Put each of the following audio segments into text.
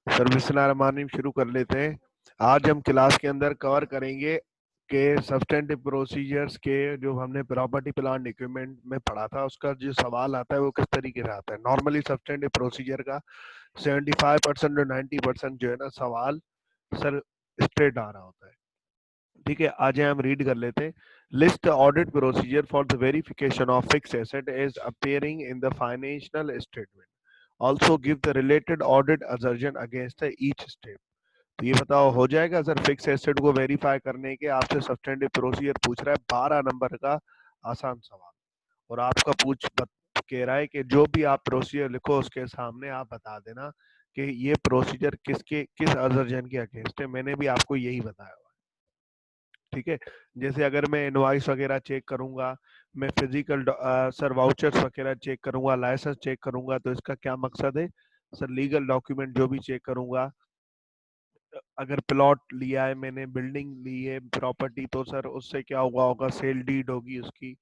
Sir बिस्मिल्लाहिर्रहमानिर्रहीम शुरू कर लेते हैं। आज हम क्लास के अंदर कवर करेंगे कि सब्सटेंटिव प्रोसीजर्स के जो हमने प्रॉपर्टी प्लान इक्विपमेंट में पढ़ा था उसका जो सवाल आता है वो किस तरीके से आता है। नॉर्मली सब्सटेंटिव प्रोसीजर का 75% और 90% जो है ना सवाल सर स्ट्रेट आ रहा होता है। ठीक है, आज हम रीड कर लेते हैं। List audit procedure for the verification of fix asset is appearing in the financial statement. Also give the related audit assertion against the each step. तो ये बताओ हो जाएगा सर, फिक्स एसेट को वेरीफाई करने के आपसे सब्सटेंटिव प्रोसीजर पूछ रहा है 12 नंबर का आसान सवाल, और आपका कह रहा है कि जो भी आप प्रोसीजर लिखो उसके सामने आप बता देना कि ये प्रोसीजर किस असर्जन के अगेंस्ट है। मैंने भी आपको यही बताया हुआ है। ठीक है, जैसे अगर मैं इनवॉइस वगैरह चेक करूंगा, मैं फिजिकल सर वाउचर्स वगैरह चेक करूंगा, लाइसेंस चेक करूंगा, तो इसका क्या मकसद है सर? लीगल डॉक्यूमेंट जो भी चेक करूंगा, अगर प्लॉट लिया है मैंने, बिल्डिंग ली है, प्रॉपर्टी, तो सर उससे क्या हुआ होगा? सेल डीड होगी उसकी,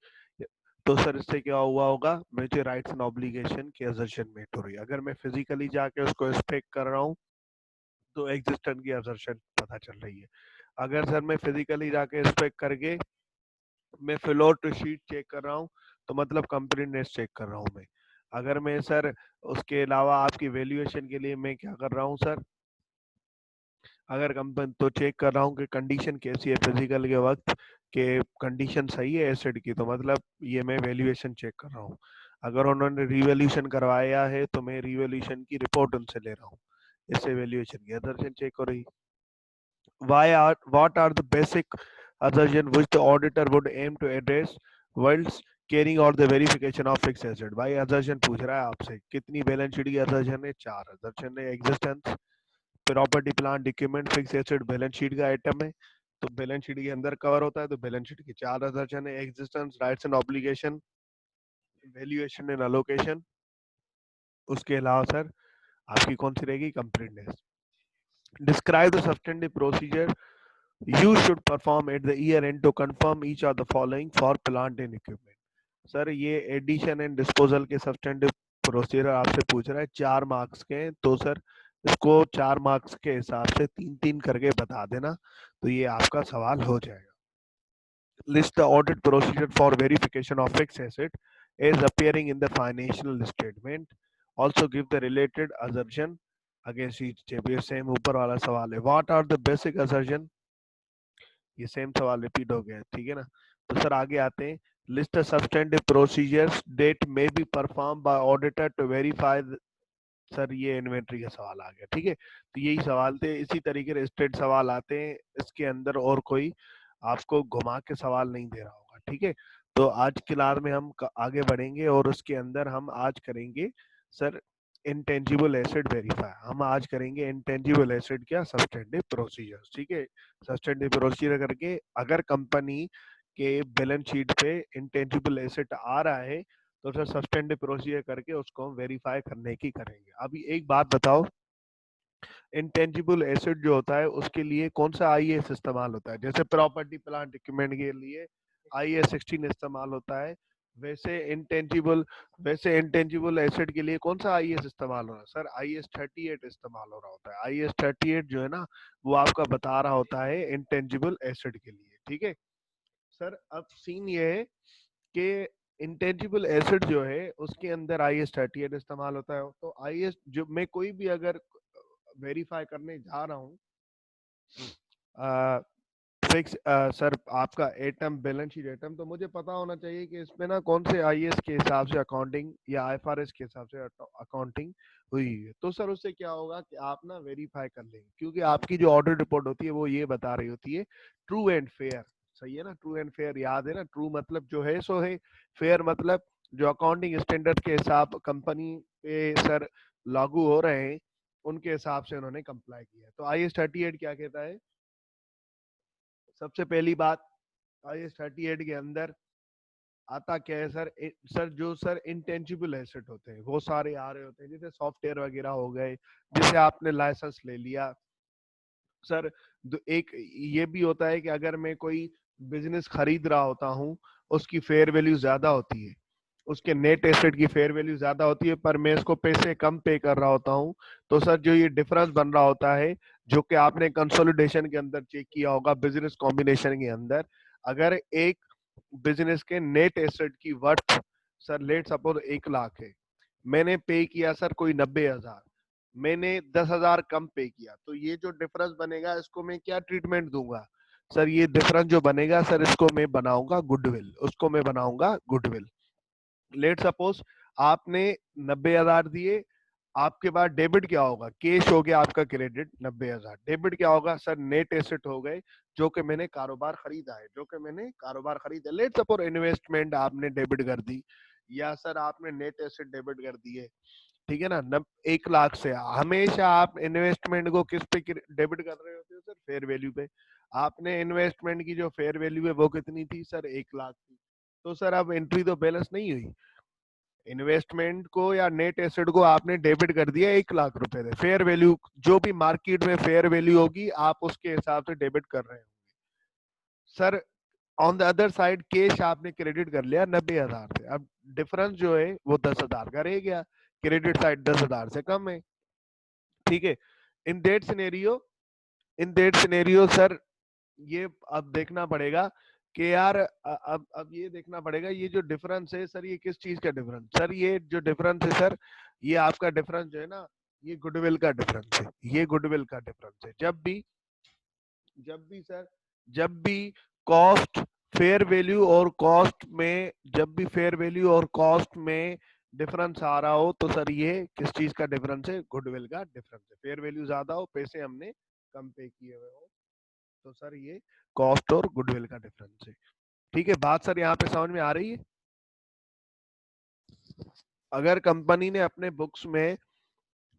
तो सर इससे क्या हुआ होगा? मुझे राइट्स एंड ऑब्लिगेशन की असर्शन मेट हो रही है। अगर मैं फिजिकली जाके उसको इंस्पेक्ट कर रहा हूँ तो एग्जिस्टेंट की असर्शन पता चल रही है। अगर सर मैं फिजिकली जाके इंस्पेक्ट करके मैं फ्लोर टू शीट चेक कर रहा हूँ तो मतलब कंप्लीटनेस चेक कर रहा हूँ मैं। अगर मैं सर उसके अलावा आपकी वैल्यूएशन के लिए मैं क्या कर रहा हूँ सर? अगर कंपनी तो चेक कर रहा हूँ कि कंडीशन कैसी है फिजिकल के वक्त, के कंडीशन सही है एसिड की, तो मतलब ये मैं वैल्यूएशन चेक कर रहा हूँ। अगर उन्होंने रिवैल्यूएशन करवाया है तो मैं रिवैल्यूएशन की रिपोर्ट उनसे ले रहा हूँ, इससे वैल्यूएशन की असर्शन चेक हो रही। What are the basic assertion which the auditor would aim to address whilst carrying out the verification of fixed asset? भाई assertion पूछ रहा है आपसे, कितनी बैलेंस शीट की assertion है? 4 assertion है। Existence, property plant equipment, fix asset balance sheet का आइटम है, तो बैलेंस शीट के अंदर कवर होता है, तो बैलेंस शीट की 4 assertion है। Existence, rights and obligation, valuation and allocation, उसके अलावा सर आपकी कौन सी रहेगी? Completeness. Describe the substantive procedure you should perform at the year end to confirm each of the following for plant and equipment. Sir ये addition and disposal के substantive procedure आपसे पूछ रहा है, 4 मार्क्स के हैं, तो सर इसको 4 मार्क्स के हिसाब से 3-3 करके बता देना, तो ये आपका सवाल हो जाएगा। List the audit procedure for verification of fix asset is appearing in the financial statement. Also give the related assertion against each step. ये सेम ऊपर वाला सवाल है। What are the basic assertion? ये सेम सवाल रिपीट हो गया, ठीक है ना? तो सर आगे आते हैं। List substantive procedures that may be perform by auditor to verify. Sir ये इन्वेंट्री का सवाल आ गया, ठीक है? तो यही सवाल थे, इसी तरीके से स्ट्रेट सवाल आते हैं इसके अंदर, और कोई आपको घुमा के सवाल नहीं दे रहा होगा, ठीक है? तो आज की क्लास में हम आगे बढ़ेंगे और उसके अंदर हम आज करेंगे सर इंटेंजिबल एसेट वेरीफाई। हम आज करेंगे इंटेंजिबल एसेट क्या? सब्सटेंटिव प्रोसीजर्स, ठीक है? सब्सटेंटिव प्रोसीजर करके अगर कंपनी के बैलेंस शीट पे इंटेंजिबल एसेट आ रहा है तो सर सब्सटेंटिव प्रोसीजर करके उसको हम वेरीफाई करने की करेंगे। अभी एक बात बताओ, इंटेंजिबल एसेट जो होता है उसके लिए कौन सा आईएएस इस्तेमाल होता है? जैसे प्रॉपर्टी प्लांट इक्विपमेंट के लिए आईएएस 16 इस्तेमाल होता है, वैसे इंटेंजिबल एसेट के लिए कौन सा आईएएस इस्तेमाल हो रहा है सर? आईएएस 38 इस्तेमाल हो रहा होता है। आईएएस 38 जो है ना वो आपका बता रहा होता है इंटेंजिबल एसेट के लिए, ठीक है सर? अब सीन ये है कि इंटेंजिबल एसेट जो है उसके अंदर आईएएस 38 इस्तेमाल होता है। तो आईएएस जो मैं कोई भी अगर वेरीफाई करने जा रहा हूँ फिक्स सर आपका एटम बैलेंस शीट एटम, तो मुझे पता होना चाहिए कि इसमें ना कौन से आईएएस के हिसाब से अकाउंटिंग या आईएफआरएस के हिसाब से अकाउंटिंग हुई है। तो सर उससे क्या होगा कि आप ना वेरीफाई कर लेंगे, क्योंकि आपकी जो ऑडिट रिपोर्ट होती है वो ये बता रही होती है ट्रू एंड फेयर। सही है ना? ट्रू एंड फेयर याद है ना? ट्रू मतलब जो है सो है, फेयर मतलब जो अकाउंटिंग स्टैंडर्ड के हिसाब कंपनी पे सर लागू हो रहे हैं उनके हिसाब से उन्होंने कंप्लाई किया है। तो आईएएस 38 क्या कहता है? सबसे पहली बात, आईएएस 38 के अंदर आता क्या है सर? सर जो सर इंटेंजिबल एसेट होते हैं वो सारे आ रहे होते हैं, जैसे सॉफ्टवेयर वगैरह हो गए, जैसे आपने लाइसेंस ले लिया सर। एक ये भी होता है कि अगर मैं कोई बिजनेस खरीद रहा होता हूँ उसकी फेयर वैल्यू ज्यादा होती है, उसके नेट एसेट की फेयर वैल्यू ज्यादा होती है पर मैं इसको पैसे कम पे कर रहा होता हूँ, तो सर जो ये डिफरेंस बन रहा होता है, जो कि आपने कंसोलिडेशन के अंदर चेक किया होगा बिजनेस कॉम्बिनेशन के अंदर, अगर एक बिजनेस के नेट एसेट की worth sir let suppose 1 lakh है, मैंने पे किया सर कोई 90,000, मैंने 10,000 कम पे किया, तो ये जो डिफरेंस बनेगा इसको मैं क्या ट्रीटमेंट दूंगा सर? ये डिफरेंस जो बनेगा सर इसको मैं बनाऊंगा गुडविल, उसको मैं बनाऊंगा गुडविल। लेट सपोज आपने 90,000 दिए, आपके पास डेबिट क्या होगा? कैश हो गया आपका, क्रेडिट 90,000, डेबिट क्या होगा सर? नेट एसेट हो गए जो कि मैंने कारोबार खरीदा है, जो कि मैंने कारोबार खरीदा। लेट सपोज इन्वेस्टमेंट आपने डेबिट कर दी, या सर आपने नेट एसेट डेबिट कर दिए, ठीक है ना? 1 लाख से हमेशा आप इन्वेस्टमेंट को किस पे डेबिट कर रहे होते हो सर? फेयर वैल्यू पे। आपने इन्वेस्टमेंट की जो फेयर वैल्यू है वो कितनी थी सर? 1 लाख थी। तो सर अब एंट्री तो बैलेंस नहीं हुई, इन्वेस्टमेंट को या नेट एसेट को आपने डेबिट कर दिया 1 लाख रुपए से, फेयर वैल्यू जो भी मार्केट में फेयर वैल्यू होगी आप उसके हिसाब से डेबिट कर रहे हो sir. On the other side cash आपने क्रेडिट कर लिया 90,000 से, अब डिफरेंस जो है वो 10,000 का रह गया, क्रेडिट साइड 10,000 से कम है, ठीक है। इन दैट सिनेरियो, सर ये अब देखना पड़ेगा कि यार अब ये देखना पड़ेगा ये जो डिफरेंस है सर, ये किस चीज का डिफरेंस सर? ये जो डिफरेंस है सर, ये आपका डिफरेंस जो है ना, ये गुडविल का डिफरेंस है, ये गुडविल का डिफरेंस है। जब भी कॉस्ट फेयर वैल्यू और कॉस्ट में, जब भी फेयर वैल्यू और कॉस्ट में डिफरेंस आ रहा हो तो सर ये किस चीज का डिफरेंस है? गुडविल का डिफरेंस है। फेयर वैल्यू ज्यादा हो, पैसे हमने कम पे किए हुए हो, तो सर ये कॉस्ट और गुडविल का डिफरेंस है, ठीक है। बात सर यहाँ पे समझ में आ रही है? अगर कंपनी ने अपने बुक्स में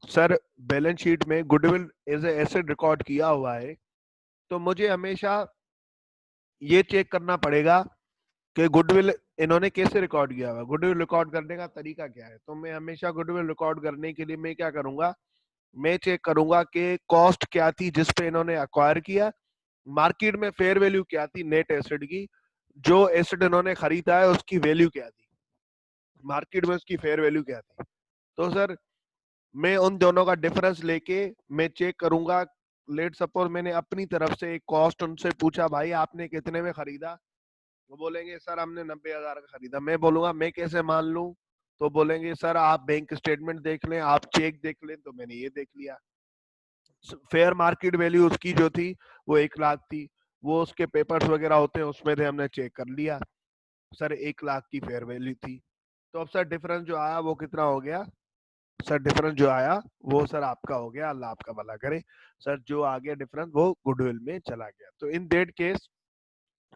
सर बैलेंस शीट में goodwill as a asset record किया हुआ है, तो मुझे हमेशा ये चेक करना पड़ेगा कि गुडविल इन्होंने कैसे रिकॉर्ड किया हुआ है, गुडविल रिकॉर्ड करने का तरीका क्या है। तो मैं हमेशा गुडविल रिकॉर्ड करने के लिए मैं क्या करूंगा, मैं चेक करूंगा कि कॉस्ट क्या थी जिस पे इन्होंने अक्वायर किया, मार्केट में फेयर वैल्यू क्या थी नेट एसेट की, जो एसेट इन्होंने खरीदा है उसकी वैल्यू क्या थी, मार्केट में उसकी फेयर वैल्यू क्या थी। तो सर मैं उन दोनों का डिफरेंस लेके मैं चेक करूंगा। लेट सपोज मैंने अपनी तरफ से एक कॉस्ट उनसे पूछा, भाई आपने कितने में खरीदा? वो बोलेंगे सर हमने 90,000 का खरीदा। मैं बोलूंगा मैं कैसे मान लूं? तो बोलेंगे सर आप बैंक स्टेटमेंट देख लें, आप चेक देख लें। तो मैंने ये देख लिया, फेयर मार्केट वैल्यू उसकी जो थी वो 1 लाख थी, वो उसके पेपर्स वगैरह होते हैं उसमें थे, हमने चेक कर लिया सर 1 लाख की फेयर वैल्यू थी। तो अब सर डिफरेंस जो आया वो कितना हो गया सर? डिफरेंस जो आया वो सर आपका हो गया, अल्लाह आपका भला करे सर, जो आ गया डिफरेंस वो गुडविल में चला गया। तो इन दैट केस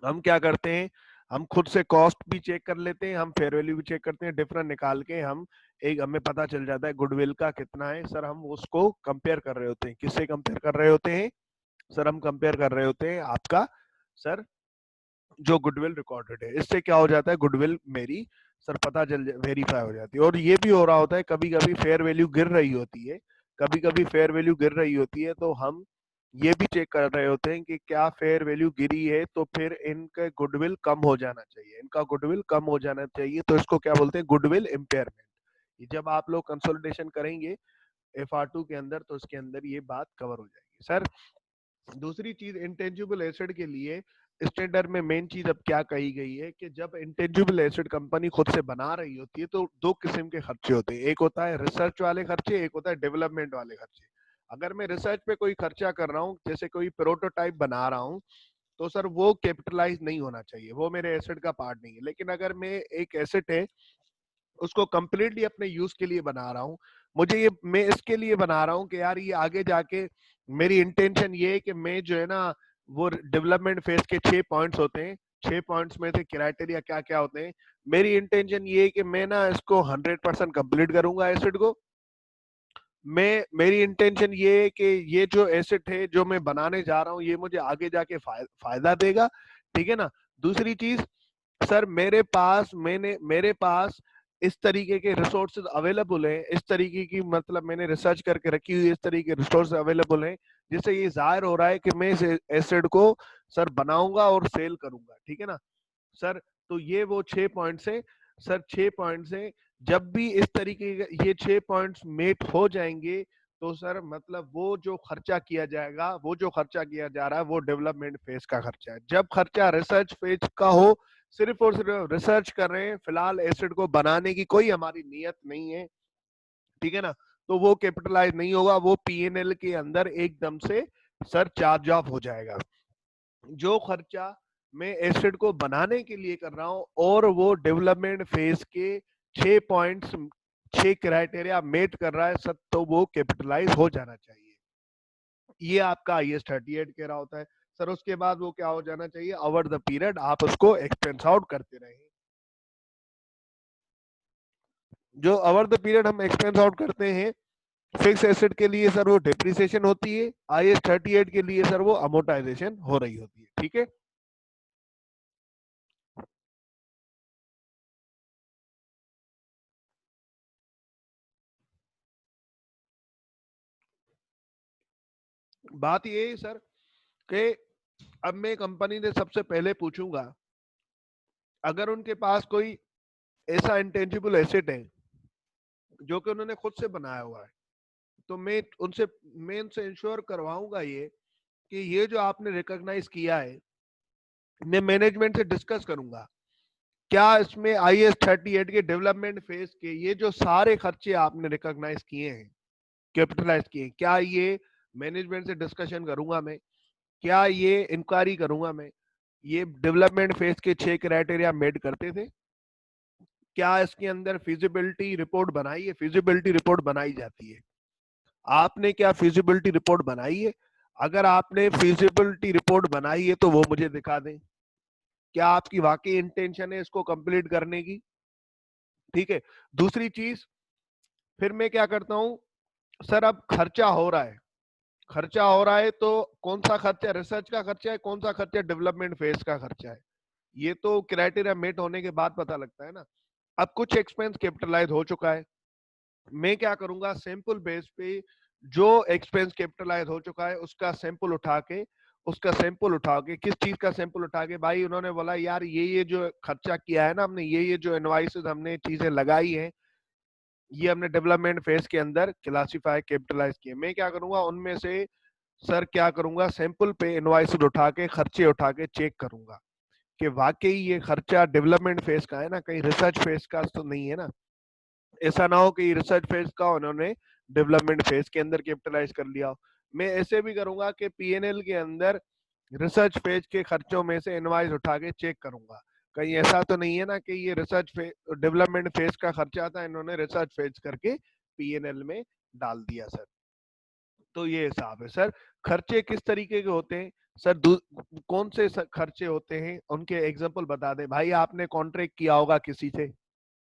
हम क्या करते हैं, हम खुद से कॉस्ट भी चेक कर लेते हैं, हम फेयर वैल्यू भी चेक करते हैं, डिफरेंस निकाल के हम एक हमें पता चल जाता है गुडविल का कितना है सर। हम उसको कंपेयर कर रहे होते हैं, किससे कंपेयर कर रहे होते हैं सर? हम कंपेयर कर रहे होते हैं आपका सर जो गुडविल रिकॉर्डेड है, इससे क्या हो जाता है, गुडविल मेरी सर पता चल वेरीफाई हो जाती है। और ये भी हो रहा होता है कभी कभी फेयर वैल्यू गिर रही होती है, कभी कभी फेयर वैल्यू गिर रही होती है, तो हम ये भी चेक कर रहे होते हैं कि क्या फेयर वैल्यू गिरी है तो फिर इनका गुडविल कम हो जाना चाहिए, इनका गुडविल कम हो जाना चाहिए, तो इसको क्या बोलते हैं? Goodwill impairment. जब आप लोग कंसोलिडेशन करेंगे FR2 के अंदर तो उसके अंदर ये बात कवर हो जाएगी सर। दूसरी चीज इंटेंजिबल एसेट के लिए स्टैंडर्ड में मेन चीज अब क्या कही गई है कि जब इंटेंजिबल एसेट कंपनी खुद से बना रही होती है तो दो किस्म के खर्चे होते हैं, एक होता है रिसर्च वाले खर्चे, एक होता है डेवलपमेंट वाले खर्चे। अगर मैं रिसर्च पे कोई खर्चा कर रहा हूँ, जैसे कोई प्रोटोटाइप बना रहा हूँ, तो सर वो कैपिटलाइज नहीं होना चाहिए, वो मेरे एसेट का पार्ट नहीं है। लेकिन अगर मैं एक एसेट है उसको कंप्लीटली अपने यूज के लिए बना रहा हूँ, मुझे ये मैं इसके लिए बना रहा हूँ कि यार ये आगे जाके मेरी इंटेंशन ये है कि मैं जो है ना वो डेवलपमेंट फेज के 6 पॉइंट्स होते हैं, 6 पॉइंट्स में से क्राइटेरिया क्या क्या होते हैं, मेरी इंटेंशन ये है कि मैं ना इसको 100% कंप्लीट करूंगा एसिड को। मैं मेरी इंटेंशन ये है कि ये जो एसेट है जो मैं बनाने जा रहा हूँ ये मुझे आगे जाके फायदा देगा, ठीक है ना। दूसरी चीज सर मेरे पास इस तरीके के रिसोर्सेज अवेलेबल हैं, इस तरीके की मतलब मैंने रिसर्च करके रखी हुई इस तरीके के रिसोर्स अवेलेबल हैं जिससे ये जाहिर हो रहा है कि मैं इस एसेट को सर बनाऊंगा और सेल करूंगा, ठीक है ना सर। तो ये वो 6 पॉइंट्स है। सर 6 पॉइंट्स हैं। जब भी इस तरीके के ये 6 पॉइंट्स मेट हो जाएंगे तो सर मतलब वो जो खर्चा किया जाएगा, वो जो खर्चा किया जा रहा है वो डेवलपमेंट फेज का खर्चा है। जब खर्चा रिसर्च फेज का हो, सिर्फ और सिर्फ रिसर्च कर रहे हैं, फिलहाल एसिड को बनाने की कोई हमारी नियत नहीं है, ठीक है ना, तो वो कैपिटलाइज नहीं होगा, वो पीएनएल के अंदर एकदम से सर चार्ज ऑफ हो जाएगा। जो खर्चा मैं एसिड को बनाने के लिए कर रहा हूं और वो डेवलपमेंट फेज के 6 पॉइंट्स, 6 क्राइटेरिया मेट कर रहा है सर, तो वो कैपिटलाइज हो जाना चाहिए। ये आपका IS-38 कह रहा होता है सर। उसके बाद वो क्या हो जाना चाहिए, ओवर द पीरियड आप उसको एक्सपेंस आउट करते रहें। जो ओवर द पीरियड हम एक्सपेंस आउट करते हैं फिक्स एसेट के लिए सर वो डिप्रिसिएशन होती है, IS-38 के लिए सर वो अमोर्टाइजेशन हो रही होती है, ठीक है। बात ये है सर कि अब मैं कंपनी से सबसे पहले पूछूंगा, अगर उनके पास कोई ऐसा इंटेंजिबल एसेट है जो कि उन्होंने खुद से बनाया हुआ है, तो मैं उनसे इंश्योर करवाऊंगा ये कि ये जो आपने रिकॉग्नाइज किया है, मैं मैनेजमेंट से डिस्कस करूंगा क्या इसमें IS-38 के डेवलपमेंट फेज के ये जो सारे खर्चे आपने रिकॉग्नाइज किए हैं, कैपिटलाइज किए हैं, क्या ये मैनेजमेंट से डिस्कशन करूंगा मैं, क्या ये इंक्वायरी करूंगा मैं, ये डेवलपमेंट फेज के 6 क्राइटेरिया मेट करते थे, क्या इसके अंदर फिजिबिलिटी रिपोर्ट बनाई है, फिजिबिलिटी रिपोर्ट बनाई जाती है, आपने क्या फिजिबिलिटी रिपोर्ट बनाई है, अगर आपने फिजिबिलिटी रिपोर्ट बनाई है तो वो मुझे दिखा दें, क्या आपकी वाकई इंटेंशन है इसको कंप्लीट करने की, ठीक है। दूसरी चीज, फिर मैं क्या करता हूं, सर अब खर्चा हो रहा है, खर्चा हो रहा है तो कौन सा खर्चा रिसर्च का खर्चा है, कौन सा खर्चा डेवलपमेंट फेज का खर्चा है, ये तो क्राइटेरिया मेट होने के बाद पता लगता है ना। अब कुछ एक्सपेंस कैपिटलाइज हो चुका है, मैं क्या करूंगा सैंपल बेस पे जो एक्सपेंस कैपिटलाइज हो चुका है उसका सैंपल उठा के किस चीज का सैंपल उठा के, भाई उन्होंने बोला यार ये जो खर्चा किया है ना हमने, ये जो इनवाइसेस हमने चीजें लगाई हैं, ये हमने डेवलपमेंट फेज के अंदर क्लासिफाई कैपिटलाइज किए, मैं क्या करूंगा उनमें से सर क्या करूंगा सैंपल पे इनवाइसेस उठा के खर्चे उठा के चेक करूंगा कि वाकई ये खर्चा डेवलपमेंट फेज का है ना, कहीं रिसर्च फेज का तो नहीं है ना। ऐसा ना हो कि रिसर्च फेज का उन्होंने डेवलपमेंट फेज के अंदर कैपिटलाइज कर लिया हो। मैं ऐसे भी करूंगा कि पीएनएल के अंदर रिसर्च फेज के खर्चों में से इनवाइस उठा के चेक करूंगा, कहीं ऐसा तो नहीं है ना कि ये रिसर्च फेज डेवलपमेंट फेज का खर्चा था, इन्होंने रिसर्च फेज करके पीएनएल में डाल दिया सर। तो ये हिसाब है सर। खर्चे किस तरीके के होते हैं सर, कौन से खर्चे होते हैं उनके एग्जांपल बता दें। भाई आपने कॉन्ट्रैक्ट किया होगा किसी से,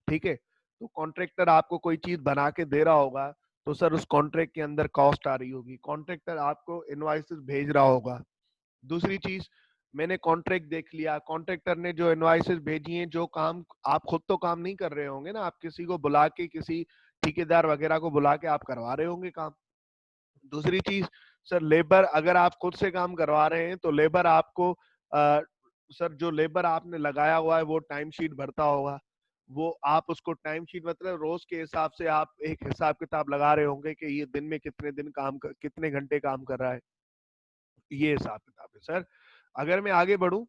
ठीक है, तो कॉन्ट्रैक्टर आपको कोई चीज बना के दे रहा होगा, तो सर उस कॉन्ट्रैक्ट के अंदर कॉस्ट आ रही होगी, कॉन्ट्रैक्टर आपको इनवाइसेस भेज रहा होगा। दूसरी चीज, मैंने कॉन्ट्रैक्ट देख लिया, कॉन्ट्रैक्टर ने जो इनवाइसेस भेजी हैं, जो काम आप खुद तो काम नहीं कर रहे होंगे ना, आप किसी को बुला के, किसी ठेकेदार वगैरह को बुला के आप करवा रहे होंगे काम। दूसरी चीज सर, लेबर अगर आप खुद से काम करवा रहे हैं तो लेबर आपको सर जो लेबर आपने लगाया हुआ है वो टाइम शीट भरता होगा, वो आप उसको टाइम शीट मतलब रोज के हिसाब से आप एक हिसाब किताब लगा रहे होंगे कि ये दिन में कितने दिन कितने घंटे काम कर रहा है, ये हिसाब किताब है सर। अगर मैं आगे बढ़ूं,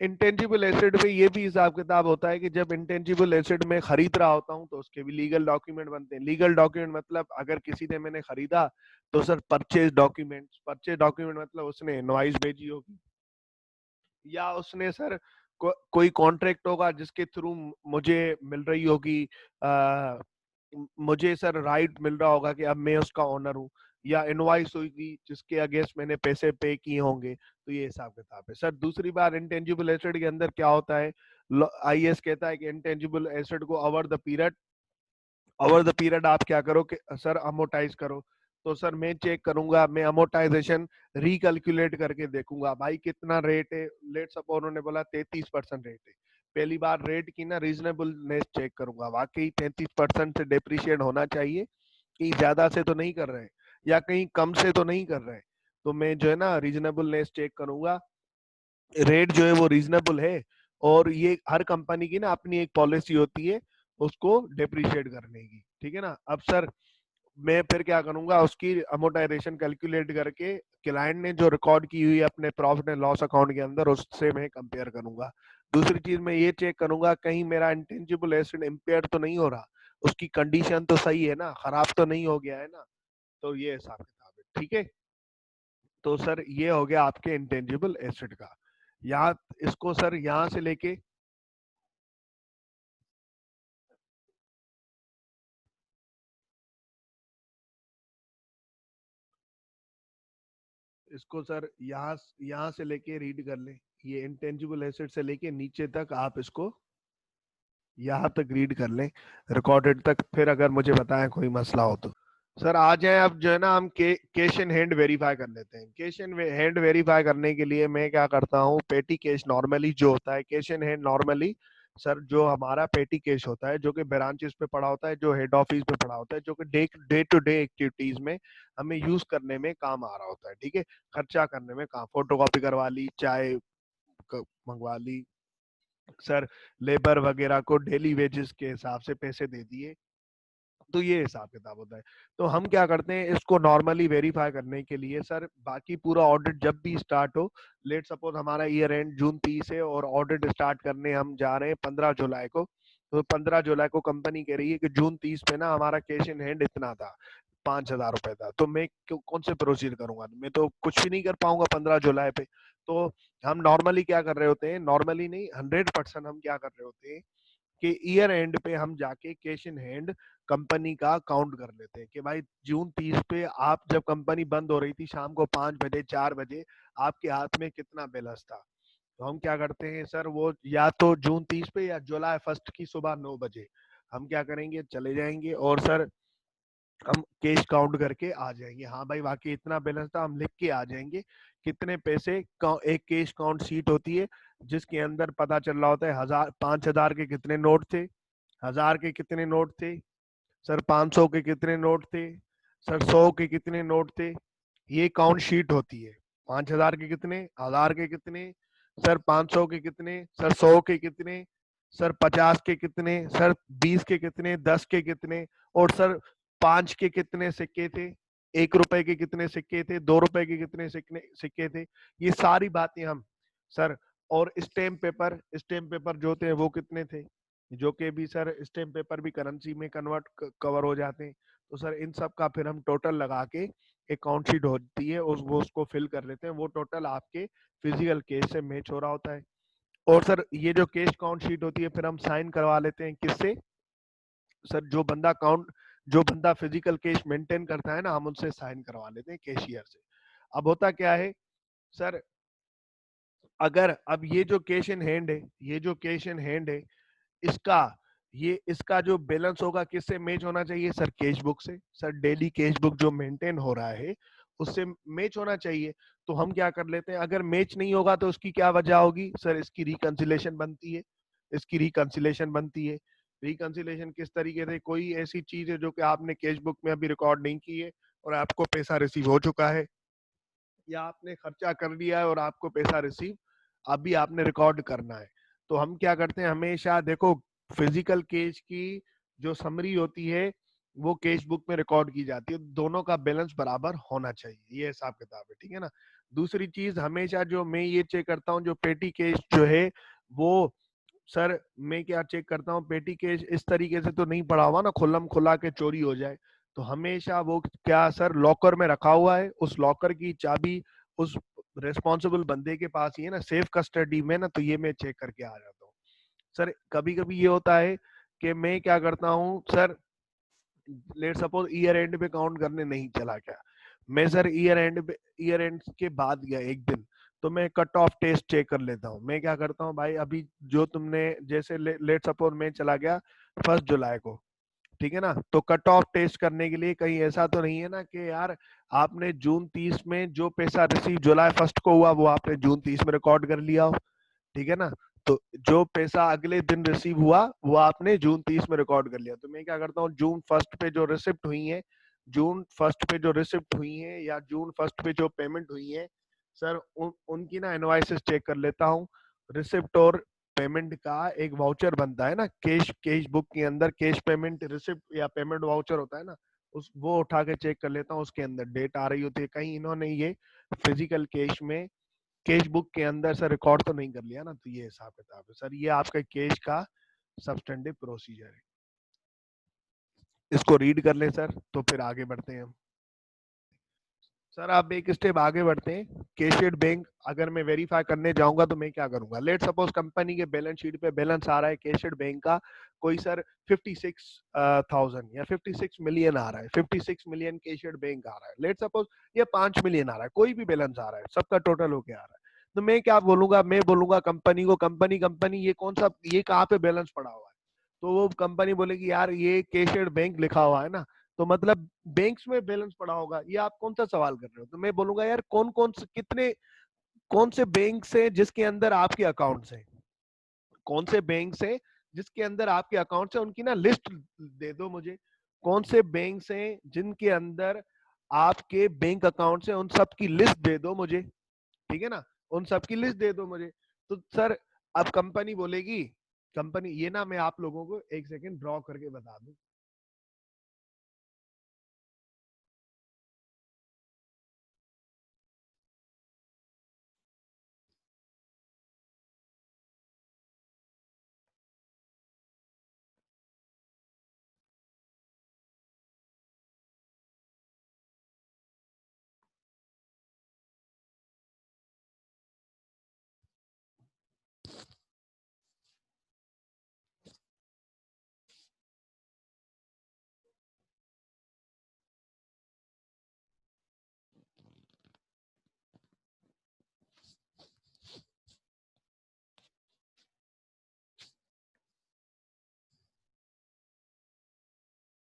इंटेंजिबल एसेट पे ये भी हिसाब किताब होता है कि जब इंटेंजिबल एसेट में खरीद रहा होता हूँ तो उसके भी लीगल डॉक्यूमेंट बनते हैं। लीगल डॉक्यूमेंट मतलब अगर किसी ने मैंने खरीदा तो सर परचेज डॉक्यूमेंट मतलब उसने इनवॉइस भेजी होगी, या उसने सर कोई कॉन्ट्रैक्ट होगा जिसके थ्रू मुझे मिल रही होगी, मुझे सर राइट मिल रहा होगा कि अब मैं उसका ओनर हूँ, या इनवॉइस होगी जिसके अगेंस्ट मैंने पैसे पे किए होंगे, तो ये हिसाब किताब है सर। दूसरी बार इंटेंजिबल एसेट के अंदर क्या होता है, IS कहता है कि इंटेंजिबल एसेट को ओवर द पीरियड आप क्या करो कि सर अमोटाइज करो, तो सर मैं चेक करूंगा, मैं अमोटाइजेशन रिकैलकुलेट करके देखूंगा भाई कितना रेट है। लेट सपोज उन्होंने बोला 33% रेट है, पहली बार रेट की ना रीजनेबलनेस चेक करूंगा, वाकई 33% से डिप्रिशिएट होना चाहिए, कहीं ज्यादा से तो नहीं कर रहे हैं या कहीं कम से तो नहीं कर रहे हैं, तो मैं जो है ना रीजनेबलनेस चेक करूंगा, रेट जो है वो रीजनेबल है और ये हर कंपनी की ना अपनी एक पॉलिसी होती है उसको डेप्रिशिएट करने की, ठीक है ना। अब सर मैं फिर क्या करूंगा, उसकी अमोटाइजेशन कैलकुलेट करके क्लाइंट ने जो रिकॉर्ड की हुई है अपने प्रॉफिट एंड लॉस अकाउंट के अंदर, उससे मैं कंपेयर करूंगा। दूसरी चीज मैं ये चेक करूंगा कहीं मेरा इंटेंजिबल एसेट इम्पेयर तो नहीं हो रहा, उसकी कंडीशन तो सही है ना, खराब तो नहीं हो गया है ना। तो ये हिसाब किताब है, ठीक है। तो सर ये हो गया आपके इंटेंजिबल एसेट का। यहाँ इसको सर यहाँ से लेके इसको सर यहाँ से लेके रीड कर ले, ये इंटेंजिबल एसेट से लेके नीचे तक आप इसको यहाँ तक रीड कर लें, रिकॉर्डेड तक, फिर अगर मुझे बताएं कोई मसला हो तो। सर आ जाए, अब जो है ना हम कैश इन हैंड वेरीफाई कर लेते हैं। कैश इन हैंड वेरीफाई करने के लिए मैं क्या करता हूँ, पेटी कैश नॉर्मली जो होता है, cash in hand normally sir जो हमारा पेटी कैश होता है जो कि ब्रांचेस पे पड़ा होता है, जो हेड ऑफिस पे पड़ा होता है, जो कि डे टू डे एक्टिविटीज में हमें यूज करने में काम आ रहा होता है, ठीक है। खर्चा करने में काम, फोटो कॉपी करवा ली, चाय मंगवा ली, सर लेबर वगैरह को डेली वेजेस के हिसाब से पैसे दे दिए, तो ये हिसाब किताब होता है। तो हम क्या करते हैं, इसको नॉर्मली वेरीफाई करने के लिए सर बाकी पूरा ऑडिट जब भी स्टार्ट हो, लेट सपोज हमारा ईयर एंड जून 30 है और ऑडिट स्टार्ट करने हम जा रहे हैं 15 जुलाई को, तो 15 जुलाई को कंपनी कह रही है कि जून 30 पे ना हमारा कैश इन हैंड इतना था, 5,000 रुपए था, तो मैं कौन से प्रोसीड करूंगा, मैं तो कुछ भी नहीं कर पाऊंगा 15 जुलाई पे। तो हम नॉर्मली क्या कर रहे होते हैं, नॉर्मली नहीं 100% हम क्या कर रहे होते हैं कि ईयर एंड पे हम जाके कैश इन हैंड कंपनी का काउंट कर लेते हैं कि भाई जून 30 पे आप जब कंपनी बंद हो रही थी शाम को 5 बजे 4 बजे आपके हाथ में कितना बैलेंस था। तो हम क्या करते हैं सर, वो या तो जून 30 पे या जुलाई 1 की सुबह 9 बजे हम क्या करेंगे, चले जाएंगे और सर हम कैश काउंट करके आ जाएंगे, हाँ भाई वाकई इतना बैलेंस था, हम लिख के आ जाएंगे कितने पैसे। एक कैश काउंट शीट होती है जिसके अंदर पता चल रहा होता है 5,000 के कितने नोट थे, 1,000 के कितने नोट थे, सर 500 के कितने नोट थे, सर 100 के कितने नोट थे। ये काउंट शीट होती है, 5,000 के कितने, 1,000 के कितने, सर 500 के कितने, सर 100 के कितने, सर 50 के कितने, सर 20 के कितने, 10 के कितने, और सर 5 के कितने सिक्के थे, 1 रुपए के कितने सिक्के थे, 2 रुपए के कितने सिक्के थे। ये सारी बातें हम सर, और स्टेम पेपर जो थे वो कितने थे, जो कि भी सर स्टेम पेपर भी करेंसी में कन्वर्ट कवर हो जाते हैं। तो सर इन सब का फिर हम टोटल लगा के एक काउंट शीट होती है वो उसको फिल कर लेते हैं, वो टोटल आपके फिजिकल केस से मैच हो रहा होता है। और सर ये जो केस काउंट शीट होती है फिर हम साइन करवा लेते हैं किससे, सर जो बंदा फिजिकल केस मेंटेन करता है ना, हम उनसे साइन करवा लेते हैं, कैशियर से। अब होता क्या है सर, अगर अब ये जो कैश इन हैंड है, ये जो कैश इन हैंड है, इसका इसका जो बैलेंस होगा किससे मैच होना चाहिए, सर कैश बुक से, सर डेली कैश बुक जो मेंटेन हो रहा है उससे मैच होना चाहिए। तो हम क्या कर लेते हैं, अगर मैच नहीं होगा तो उसकी क्या वजह होगी, सर इसकी रिकंसिलेशन बनती है, इसकी रिकंसिलेशन बनती है। रिकंसिलेशन किस तरीके से, कोई ऐसी चीज है जो कि आपने कैश बुक में अभी रिकॉर्ड नहीं की है और आपको पैसा रिसीव हो चुका है, या आपने खर्चा कर लिया है और आपको पैसा रिसीव अभी आपने रिकॉर्ड करना है। तो हम क्या करते हैं, हमेशा देखो फिजिकल केस की जो समरी होती है वो केस बुक में रिकॉर्ड की जाती है, दोनों का बैलेंस बराबर होना चाहिए, ये हिसाब किताब है, ठीक है ना। दूसरी चीज हमेशा जो मैं ये चेक करता हूँ, जो पेटी केस जो है वो सर मैं क्या चेक करता हूँ, पेटी केस इस तरीके से तो नहीं पड़ा हुआ ना खुल्लम खुला के चोरी हो जाए। तो हमेशा वो क्या सर लॉकर में रखा हुआ है, उस लॉकर की चाबी उस रेस्पॉन्सिबल बंदे के पास ही है ना, सेफ कस्टडी में ना, तो ये मैं चेक करके आ जाता हूँ। सर कभी कभी ये होता है कि मैं क्या करता हूँ sir, let suppose year and पे काउंट करने नहीं चला गया, मैं सर ईयर एंड के बाद गया एक दिन, तो मैं कट ऑफ टेस्ट चेक कर लेता हूँ। मैं क्या करता हूँ भाई, अभी जो तुमने जैसे लेट सपोज मैं चला गया 1 जुलाई को, ठीक है ना, तो कट ऑफ टेस्ट करने के लिए कहीं ऐसा तो नहीं है ना कि यार आपने जून 30 में जो पैसा रिसीव जुलाई 1 को हुआ वो आपने जून 30 में रिकॉर्ड कर लिया हो, ठीक है ना। तो जो पैसा अगले दिन रिसीव हुआ वो आपने जून 30 में रिकॉर्ड कर लिया। तो मैं क्या करता हूँ, जून 1 पे जो रिसिप्ट हुई है, या जून 1 पे जो पेमेंट हुई है सर उनकी ना इनवॉइसेस चेक कर लेता हूँ, रिसिप्ट और पेमेंट का एक वाउचर बनता है ना, कैश बुक के अंदर कैश पेमेंट रिसिप्ट या पेमेंट वाउचर होता है ना, उस वो उठा के चेक कर लेता हूँ, उसके अंदर डेट आ रही होती है। कहीं इन्होंने ये फिजिकल कैश में कैश बुक के अंदर सर रिकॉर्ड तो नहीं कर लिया ना, तो ये हिसाब किताब है सर। ये आपका कैश का सब्सटेंटिव प्रोसीजर है, इसको रीड कर ले सर, तो फिर आगे बढ़ते हैं हम। सर आप एक स्टेप आगे बढ़ते हैं। कैशियड बैंक अगर मैं वेरीफाई करने जाऊंगा तो मैं क्या करूंगा? लेट सपोज कंपनी के बैलेंस शीट पे बैलेंस आ रहा है कैशियड बैंक का कोई सर 56,000 या 56 मिलियन आ रहा है, 56 मिलियन कैशियड बैंक आ रहा है। लेट सपोज ये 5 मिलियन आ रहा है, कोई भी बैलेंस आ रहा है, सबका टोटल होके आ रहा है। तो मैं क्या बोलूंगा? मैं बोलूंगा कंपनी को, कंपनी कंपनी ये कौन सा, ये कहाँ पे बैलेंस पड़ा हुआ है? तो वो कंपनी बोलेगी यार ये कैशियड बैंक लिखा हुआ है ना, तो मतलब बैंक्स में बैलेंस पड़ा होगा। ये आप कौन सा सवाल कर रहे हो? तो मैं बोलूंगा यार कौन कौन से कितने, कौन से बैंक से जिसके अंदर आपके अकाउंट्स हैं, कौन से बैंक से जिसके अंदर आपके अकाउंट्स हैं, उनकी ना लिस्ट दे दो मुझे। कौन से बैंक से जिनके अंदर आपके बैंक अकाउंट्स हैं, उन सब की लिस्ट दे दो मुझे, ठीक है ना, उन सब की लिस्ट दे दो मुझे। तो सर अब कंपनी बोलेगी, कंपनी ये ना मैं आप लोगों को एक सेकंड ड्रॉ करके बता दूं,